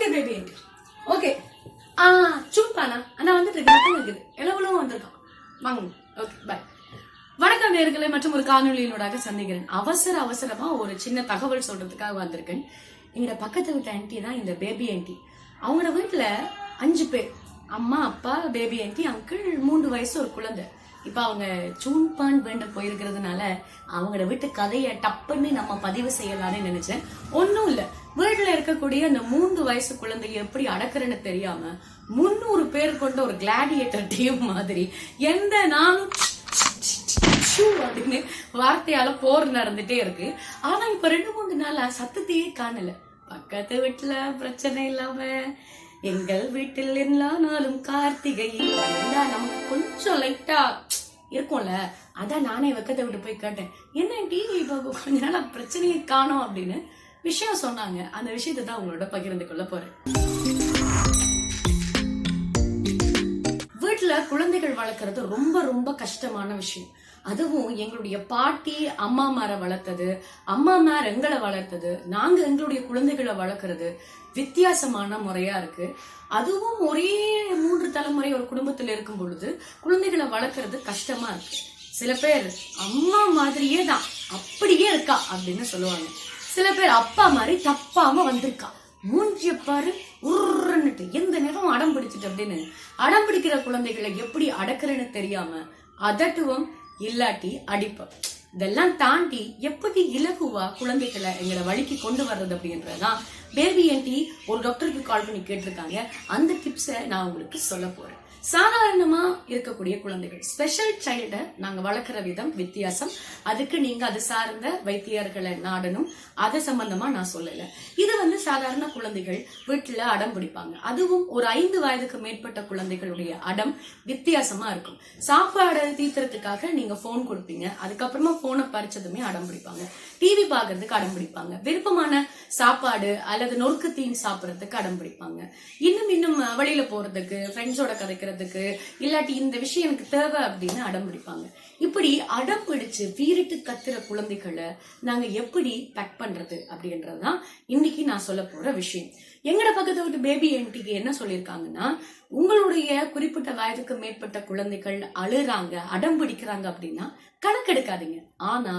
Okay baby okay சூப்பானா அண்ணா வந்துட்டு இருக்குது எவ்வளவு வந்திருக்கான் வாங்க. Okay bye. வணக்கம் நேயர்களே, மற்றும் ஒரு காணொலியினோடாக சந்திக்கிறேன். அவசரமா ஒரு சின்ன தகவல் சொல்றதுக்காக வந்திருக்கேன். எங்க பக்கத்து வீட்டு ஆன்டி தான் இந்த பேபி ஆன்டி. அவங்களோட வீட்டுல 5 பேர், அம்மா அப்பா பேபி ஆன்டி அங்கிள் 3 வயசு ஒரு குழந்தை. இப்ப அவங்க சூன்பான் வேண்ட போயிருக்கிறதுனால அவங்களோட வீட்டு கதையை டப்புன்னு நம்ம பதிவு செய்யலாம்னு நினைச்சேன். ஒன்னும் இல்ல, வீட்டுல இருக்கக்கூடிய அந்த 3 வயசு குழந்தைய எப்படி அடக்குறன்னு தெரியாம 300 பேர் கொண்ட ஒரு கிளாடியேட்டர் டீம் மாதிரி எந்த நாளும் அப்படின்னு வார்த்தையால போர் நடந்துட்டே இருக்கு. ஆனா இப்ப 2-3 நாளா சத்தத்தையே காணல. பக்கத்து வீட்டுல பிரச்சனை இல்லாம எங்கள் வீட்டில் எல்லா நாளும் கார்த்திகை நமக்கு கொஞ்சம் லைட்டா இருக்கும்ல. அதான் நானே வெக்கத்தை விட்டு போய் கேட்டேன், என்ன டிவி இப்ப கொஞ்ச நாளா பிரச்சனையை காணோம் அப்படின்னு விஷயம் சொன்னாங்க. அந்த விஷயத்தை தான் உங்களோட பகிர்ந்து கொள்ள போறேன். வீட்டுல குழந்தைகள் வளர்க்கறது ரொம்ப ரொம்ப கஷ்டமான விஷயம். அதுவும் எங்களுடைய பாட்டி அம்மாமார வளர்த்தது, அம்மாமார் எங்களை வளர்த்தது, நாங்க எங்களுடைய குழந்தைகளை வளர்க்கறது வித்தியாசமான முறையா இருக்கு. அதுவும் ஒரே 3 தலைமுறை ஒரு குடும்பத்துல இருக்கும் பொழுது குழந்தைகளை வளர்க்கறது கஷ்டமா இருக்கு. சில பேர் அம்மா மாதிரியே தான் அப்படியே இருக்கா அப்படின்னு சொல்லுவாங்க. சில பேர் அப்பா மாதிரி தப்பாம வந்திருக்கா, மூஞ்சிய பாரு உருன்னுட்டு எந்த நேரம் அடம் பிடிச்சிட்டு அப்படின்னு. அடம் பிடிக்கிற குழந்தைகளை எப்படி அடக்குறன்னு தெரியாம அதட்டுவோம், இல்லாட்டி அடிப்போம். இதெல்லாம் தாண்டி எப்படி இலகுவா குழந்தைகளை எங்களை வழிக்கு கொண்டு வர்றது அப்படின்றதான் பேபி ஆன்டி ஒரு டாக்டருக்கு கால் பண்ணி கேட்டிருக்காங்க. அந்த டிப்ஸை நான் உங்களுக்கு சொல்ல போறேன். சாதாரணமா இருக்கக்கூடிய குழந்தைகள், ஸ்பெஷல் சைல்ட நாங்க வளர்க்கிற விதம் வித்தியாசம். அதுக்கு நீங்க அது சார்ந்த வைத்தியர்களை நாடணும். அது சம்பந்தமா நான் சொல்லல. இது சாதாரண குழந்தைகள் வீட்டுல அடம் பிடிப்பாங்க. அதுவும் ஒரு 5 வயதுக்கு மேற்பட்ட குழந்தைகளுடைய அடம் வித்தியாசமா இருக்கும். சாப்பாடு தீர்த்துறதுக்காக நீங்க போன் கொடுப்பீங்க, அதுக்கப்புறமா போனை பறிச்சதுமே அடம் பிடிப்பாங்க. டிவி பாக்குறதுக்கு அடம் பிடிப்பாங்க. விருப்பமான சாப்பாடு அல்லது நொறுக்கு தீன் சாப்பிடறதுக்கு அடம் பிடிப்பாங்க. இன்னும் வெளியில போறதுக்கு, ஃப்ரெண்ட்ஸோட கதைக்கிறதுக்கு, இல்லாட்டி இந்த விஷயம் எனக்கு தேவை அப்படின்னு அடம் பிடிப்பாங்க. இப்படி அடம் பிடிச்சு வீரிட்டு கத்துற குழந்தைகளை நாங்க எப்படி பேக் பண்றது அப்படின்றதுதான் இன்னைக்கு நான் சொல்ல போற விஷயம். எங்கட பக்கத்தை விட்டு பேபி ஆன்டிக்கு என்ன சொல்லியிருக்காங்கன்னா, உங்களுடைய குறிப்பிட்ட வயதுக்கு மேற்பட்ட குழந்தைகள் அழுறாங்க, அடம் பிடிக்கிறாங்க அப்படின்னா கணக்கெடுக்காதீங்க. ஆனா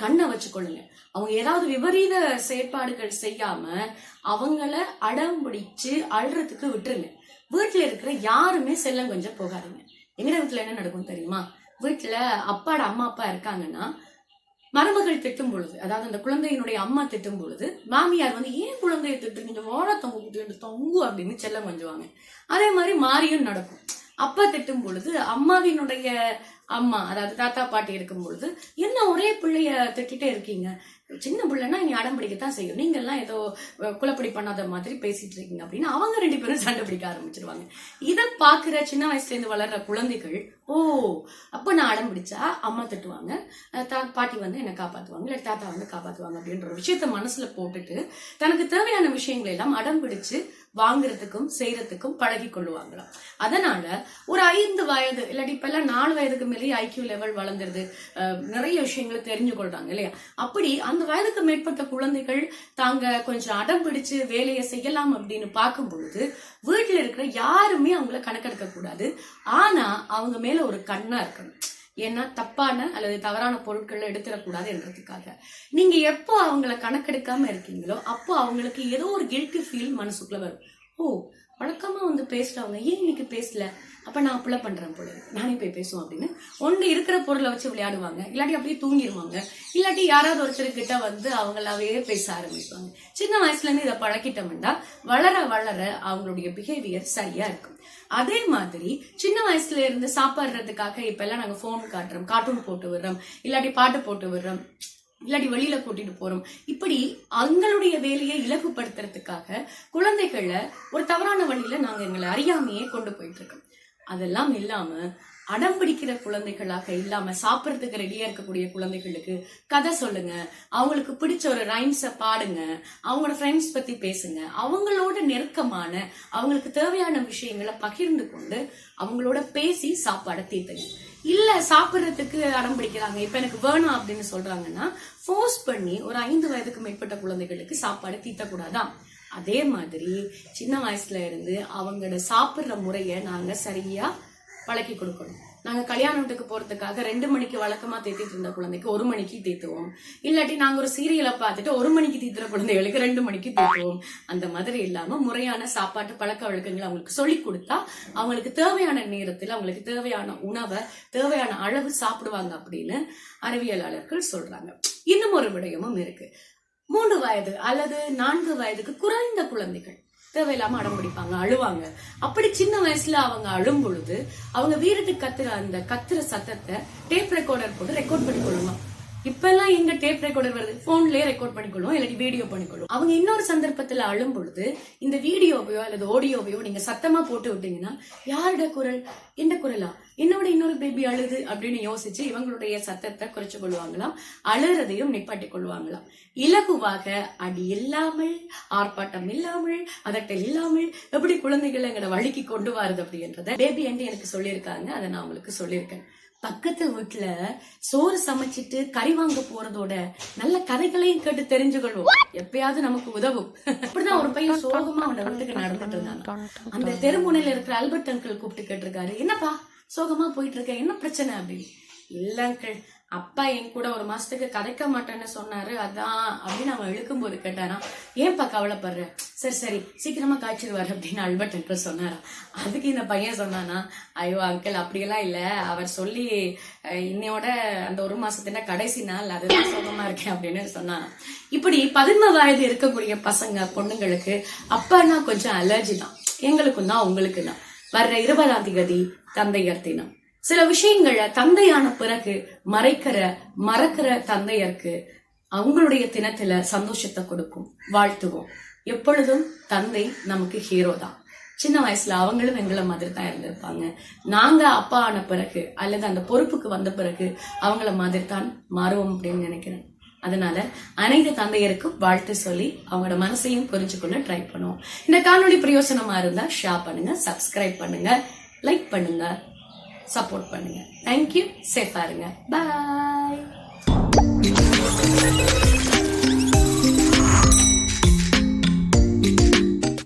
கண்ணை வச்சுக்கொள்ளுங்க. அவங்க ஏதாவது விபரீத செயற்பாடுகள் செய்யாம அவங்கள அடம் பிடிச்சு அழுறதுக்கு விட்டுருங்க. வீட்டுல இருக்கிற யாருமே செல்லம் கொஞ்சம் போகாதீங்க. எங்க வீட்டுல என்ன நடக்கும் தெரியுமா? வீட்டுல அப்பாட அம்மா அப்பா இருக்காங்கன்னா மருமகள் திட்டும் பொழுது, அதாவது அந்த குழந்தையினுடைய அம்மா திட்டும் பொழுது மாமியார் ஏன் குழந்தைய திட்டு, கொஞ்சம் ஓர தொங்கு அப்படின்னு செல்லம் கொஞ்சுவாங்க. அதே மாதிரி மாறியும் நடக்கும். அப்பா திட்டும் பொழுது அம்மாவினுடைய அம்மா, அதாவது தாத்தா பாட்டி இருக்கும் பொழுது, என்ன ஒரே பிள்ளைய திட்டிட்டே இருக்கீங்க, சின்ன பிள்ளைன்னா நீ அடம் பிடிக்கத்தான் செய்யும், நீங்க எல்லாம் ஏதோ குலப்படி பண்ணாத மாதிரி பேசிட்டு இருக்கீங்க அப்படின்னு அவங்க 2 பேரும் சண்டை பிடிக்க ஆரம்பிச்சிருவாங்க. இதை பாக்குற சின்ன வயசுல இருந்து வளர்ற குழந்தைகள், ஓ அப்ப நான் அடம் பிடிச்சா அம்மா திட்டுவாங்க, பாட்டி என்னை காப்பாத்துவாங்க, இல்ல தாத்தா காப்பாத்துவாங்க அப்படின்ற ஒரு விஷயத்த மனசுல போட்டுட்டு தனக்கு தேவையான விஷயங்களை எல்லாம் அடம் பிடிச்சு வாங்குறதுக்கும் செய்யறதுக்கும் பழகி கொள்ளுவாங்களாம். அதனால ஒரு 5 வயது இல்லாட்டி இப்ப எல்லாம் 4 வயதுக்கு மேலே ஐக்கியூ லெவல் வளர்ந்துருது, நிறைய விஷயங்களை தெரிஞ்சு கொள்றாங்க இல்லையா? அப்படி அந்த வயதுக்கு மேற்பட்ட குழந்தைகள் தாங்க கொஞ்சம் அடம் பிடிச்சு வேலையை செய்யலாம் அப்படின்னு பார்க்கும் பொழுது வீட்டுல இருக்கிற யாருமே அவங்கள கணக்கெடுக்க கூடாது. ஆனா அவங்க மேல ஒரு கண்ணா இருக்கணும். ஏன்னா தப்பான அல்லது தவறான பொருட்களை எடுத்துடக்கூடாது என்றதுக்காக. நீங்க எப்போ அவங்கள கணக்கெடுக்காம இருக்கீங்களோ அப்போ அவங்களுக்கு ஏதோ ஒரு கில்ட்டி ஃபீல் மனசுக்குள்ள வரும். ஓ வழக்கமா பேசுறவங்க ஏன் இன்னைக்கு பேசல, அப்ப நான் அப்பெல்லாம் பண்றேன் போல, நானே போய் பேசுவோம் அப்படின்னு ஒன்று இருக்கிற பொருளை வச்சு விளையாடுவாங்க, இல்லாட்டி அப்படியே தூங்கிடுவாங்க, இல்லாட்டி யாராவது ஒருத்தர்கிட்ட அவங்களாவே பேச ஆரம்பிப்பாங்க. சின்ன வயசுல இருந்து இதை பழக்கிட்டோம்னா வளர வளர அவங்களுடைய பிஹேவியர் சரியா இருக்கும். அதே மாதிரி சின்ன வயசுல இருந்து சாப்பிடுறதுக்காக இப்ப எல்லாம் நாங்க போன் காட்டுறோம், கார்ட்டூன் போட்டு விடுறோம், இல்லாட்டி பாட்டு போட்டு விடுறோம், இல்லாட்டி வெளியில கூட்டிட்டு போறோம். இப்படி அவங்களுடைய வேலையை இலகுப்படுத்துறதுக்காக குழந்தைகளை ஒரு தவறான வழியில நாங்க எங்களை அறியாமையே கொண்டு போயிட்டு இருக்கோம். அதெல்லாம் இல்லாம அடம் பிடிக்கிற குழந்தைகளாக இல்லாம சாப்பிடறதுக்கு ரெடியா இருக்கக்கூடிய குழந்தைகளுக்கு கதை சொல்லுங்க, அவங்களுக்கு பிடிச்ச ஒரு ரைம்ஸ பாடுங்க, அவங்களோட ஃப்ரெண்ட்ஸ் பத்தி பேசுங்க, அவங்களோட நெருக்கமான அவங்களுக்கு தேவையான விஷயங்களை பகிர்ந்து கொண்டு அவங்களோட பேசி சாப்பாடை தீர்த்துங்க. இல்ல சாப்பிடறதுக்கு அடம் பிடிக்கிறாங்க, இப்ப எனக்கு வேணும் அப்படின்னு சொல்றாங்கன்னா ஃபோர்ஸ் பண்ணி ஒரு 5 வயதுக்கு மேற்பட்ட குழந்தைகளுக்கு சாப்பாடு தீர்த்தக்கூடாதான். அதே மாதிரி சின்ன வயசுல இருந்து அவங்களோட சாப்பிடுற முறைய நாங்க சரியா பழக்கி கொடுக்கணும். நாங்க கல்யாண வீட்டுக்கு போறதுக்காக 2 மணிக்கு வழக்கமா தேத்திட்டு இருந்த குழந்தைக்கு 1 மணிக்கு தேத்துவோம். இல்லாட்டி நாங்க ஒரு சீரியலை பார்த்துட்டு 1 மணிக்கு தீத்துற குழந்தைகளுக்கு 2 மணிக்கு தேத்துவோம். அந்த மாதிரி இல்லாம முறையான சாப்பாட்டு பழக்க வழக்கங்களை அவங்களுக்கு சொல்லி கொடுத்தா அவங்களுக்கு தேவையான நேரத்துல அவங்களுக்கு தேவையான உணவை தேவையான அளவு சாப்பிடுவாங்க அப்படின்னு அறிவியலாளர்கள் சொல்றாங்க. இன்னும் ஒரு விடயமும் இருக்கு. 3 வயது அல்லது 4 வயதுக்கு குறைந்த குழந்தைகள் தேவையில்லாம அடம் பிடிப்பாங்க, அழுவாங்க. அப்படி சின்ன வயசுல அவங்க அழும் பொழுது அவங்க வீட்டுக்கு கத்துற சத்தத்தை டேப் ரெக்கார்டர் போட்டு ரெக்கார்ட் பண்ணி கொள்ளணும். இப்ப எல்லாம் எங்க டேப் ரெக்கார்டர் வருது, போன்லயே ரெக்கார்ட் பண்ணிக்கொள்ளும், இல்லாட்டி வீடியோ பண்ணிக்கொள்ளும். அவங்க இன்னொரு சந்தர்ப்பத்துல அழும் பொழுது இந்த வீடியோவையோ அல்லது ஆடியோவையோ நீங்க சத்தமா போட்டு விட்டீங்கன்னா யாரோட குரல், என்ன குரலா, என்னோட இன்னொரு பேபி அழுது அப்படின்னு யோசிச்சு இவங்களுடைய சத்தத்தை குறைச்சு கொள்வாங்களாம், அழுறதையும் நிப்பாட்டி கொள்வாங்களாம். இலகுவாக அடி இல்லாமல், ஆர்ப்பாட்டம் இல்லாமல், அதட்டல் இல்லாமல் எப்படி குழந்தைகளை எங்களை வழிக்கு கொண்டு வருது அப்படின்றத பேபி என்று எனக்கு சொல்லியிருக்காங்க. அதை நான் உங்களுக்கு சொல்லியிருக்கேன். பக்கத்து வீட்டுல சோறு சமைச்சிட்டு கறி வாங்க போறதோட நல்ல கதைகளையும் கேட்டு தெரிஞ்சுக்கொள்வோம், எப்பயாவது நமக்கு உதவும். அப்படிதான் ஒரு பையன் சோகமா அவன் வீட்டுக்கு நடந்துட்டு இருந்தாங்க. அந்த தெருமுனையில இருக்கிற ஆல்பர்ட் அங்கிள் கூப்பிட்டு கேட்டிருக்காரு, என்னப்பா சோகமா போயிட்டு இருக்க, என்ன பிரச்சனை அப்படின்னு. இல்ல அங்கிள், அப்பா என் கூட 1 மாசத்துக்கு கதைக்க மாட்டேன்னு சொன்னாரு, அதான் அப்படின்னு அவன் இழுக்கும் போது கேட்டாராம். ஏன்பா கவலைப்படுற, சரி சரி சீக்கிரமா காய்ச்சிடுவாரு அப்படின்னு ஆல்பர்ட் அங்கிள் சொன்னாராம். அதுக்கு இந்த பையன் சொன்னானா, ஐயோ அங்கிள் அப்படியெல்லாம் இல்ல, அவர் சொல்லி இன்னையோட அந்த 1 மாசத்துல கடைசி நாள், அதுதான் சோகமா இருக்கேன் அப்படின்னு சொன்னான். இப்படி 11 வயது இருக்கக்கூடிய பசங்க பொண்ணுங்களுக்கு அப்பான்னா கொஞ்சம் அலர்ஜி தான், எங்களுக்கும் தான் உங்களுக்கு தான். வர்ற 20ஆம் தேதி தந்தையர் தினம். சில விஷயங்களை தந்தையான பிறகு மறக்கிற தந்தையருக்கு அவங்களுடைய தினத்துல சந்தோஷத்தை கொடுக்கும், வாழ்த்துவோம். எப்பொழுதும் தந்தை நமக்கு ஹீரோ தான். சின்ன வயசுல அவங்களும் எங்களை மாதிரி தான் இருந்திருப்பாங்க. நாங்க அப்பா ஆன பிறகு அல்லது அந்த பொறுப்புக்கு வந்த பிறகு அவங்கள மாதிரி தான் மாறுவோம் அப்படின்னு நினைக்கிறேன். அதனால அனைத்து தந்தையருக்கும் வாழ்த்து சொல்லி அவங்களோட மனசையும் புரிஞ்சுக்கொள்ள ட்ரை பண்ணுவோம். இந்த காணொலி பிரயோசனமா இருந்தா ஷேர் பண்ணுங்க, சப்ஸ்கிரைப் பண்ணுங்க, லைக் பண்ணுங்க, சப்போர்ட் பண்ணுங்க. தேங்க்யூ. சேஃபா இருங்க. பாய்.